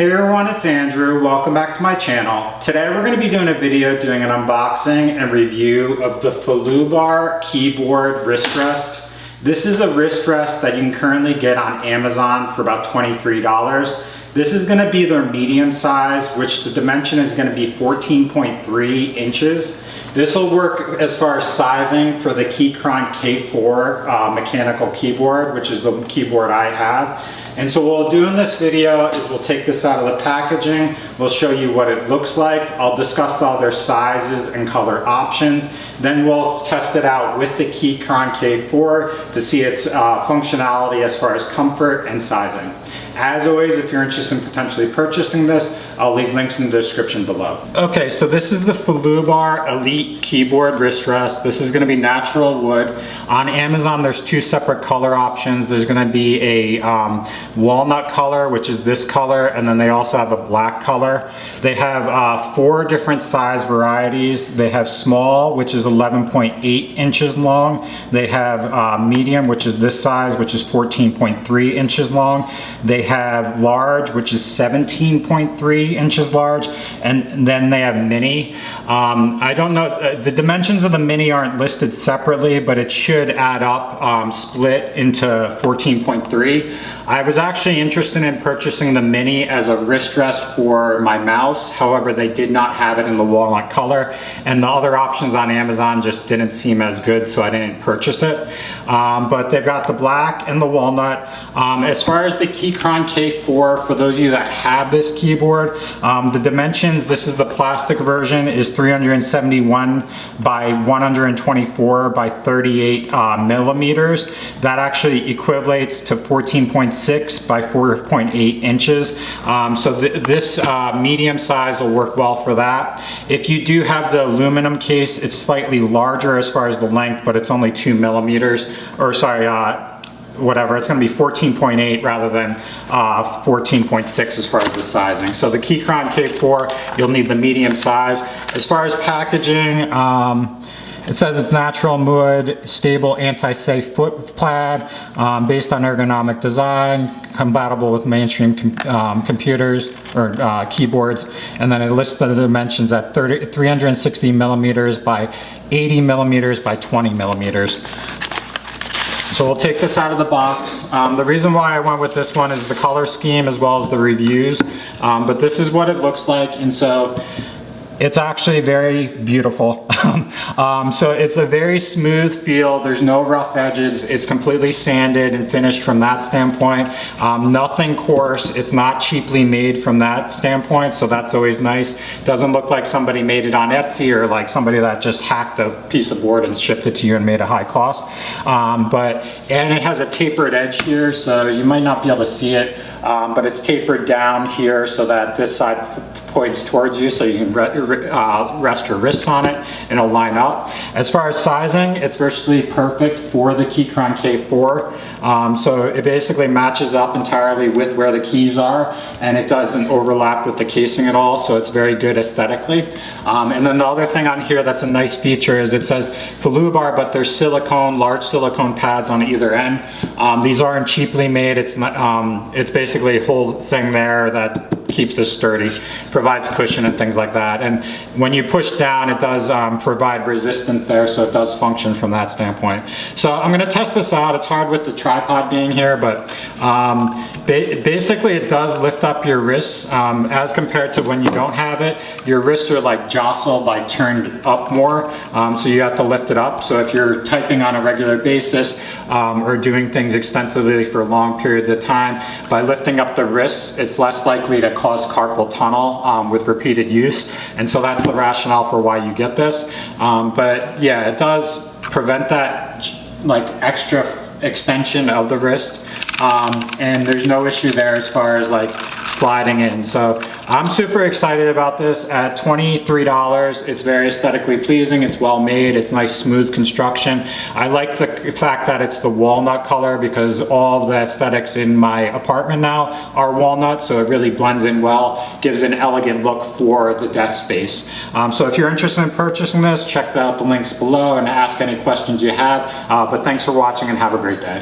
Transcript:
Hey everyone, it's Andrew. Welcome back to my channel. Today we're going to be doing a video doing an unboxing and review of the Faluber keyboard wrist rest. This is a wrist rest that you can currently get on Amazon for about $23. This is going to be their medium size, which the dimension is going to be 14.3 inches. This will work as far as sizing for the Keychron K4 mechanical keyboard, which is the keyboard I have. And so what we'll do in this video is we'll take this out of the packaging, we'll show you what it looks like, I'll discuss all their sizes and color options, then we'll test it out with the Keychron K4 to see its functionality as far as comfort and sizing. As always, if you're interested in potentially purchasing this, I'll leave links in the description below. Okay, so this is the Faluber Elite Keyboard Wrist Rest. This is going to be natural wood. On Amazon, there's two separate color options. There's going to be a walnut color, which is this color, and then they also have a black color. They have 4 different size varieties. They have small, which is 11.8 inches long. They have medium, which is this size, which is 14.3 inches long. They have large, which is 17.3 inches large, and then they have mini. I don't know, the dimensions of the mini aren't listed separately, but it should add up, split into 14.3. I was actually interested in purchasing the mini as a wrist rest for my mouse. However, they did not have it in the walnut color, and the other options on Amazon just didn't seem as good, so I didn't purchase it. But they've got the black and the walnut. As far as the Keychron K4, for those of you that have this keyboard, the dimensions, this is the plastic version, is 371 by 124 by 38 millimeters. That actually equates to 14.6 by 4.8 inches. So this medium size will work well for that. If you do have the aluminum case, it's slightly larger as far as the length, but it's only 2 millimeters, or sorry, whatever, it's going to be 14.8 rather than 14.6 as far as the sizing. So the Keychron K4, you'll need the medium size. As far as packaging, it says it's natural wood, stable, anti-safe foot pad, based on ergonomic design, compatible with mainstream computers or keyboards, and then it lists the dimensions at 360 millimeters by 80 millimeters by 20 millimeters. So we'll take this out of the box. The reason why I went with this one is the color scheme as well as the reviews. But this is what it looks like, and so it's actually very beautiful. So it's a very smooth feel. There's no rough edges. It's completely sanded and finished from that standpoint. Nothing coarse. It's not cheaply made from that standpoint, so that's always nice. Doesn't look like somebody made it on Etsy or like somebody that just hacked a piece of board and shipped it to you and made a high cost. And it has a tapered edge here, so you might not be able to see it, but it's tapered down here so that this side points towards you, so you can rest your wrists on it and it'll line up. As far as sizing, it's virtually perfect for the Keychron K4. So it basically matches up entirely with where the keys are, and it doesn't overlap with the casing at all, so it's very good aesthetically. And then the other thing on here that's a nice feature is it says Faluber, but there's silicone, large silicone pads on either end. These aren't cheaply made. It's not, it's basically a whole thing there that keeps this sturdy, provides cushion and things like that. And when you push down, it does provide resistance there, so it does function from that standpoint. So I'm going to test this out. It's hard with the tripod being here, but basically it does lift up your wrists as compared to when you don't have it. Your wrists are like jostled, like turned up more, so you have to lift it up. So if you're typing on a regular basis or doing things extensively for long periods of time, by lifting up the wrists, it's less likely to cause carpal tunnel with repeated use, and so that's the rationale for why you get this. But yeah, it does prevent that like extra extension of the wrist, and there's no issue there as far as like sliding in. So I'm super excited about this. At $23, it's very aesthetically pleasing, it's well made, it's nice smooth construction. I like the fact that it's the walnut color because all of the aesthetics in my apartment now are walnut, so it really blends in well, gives an elegant look for the desk space. So if you're interested in purchasing this, check out the links below and ask any questions you have. But thanks for watching and have a great day.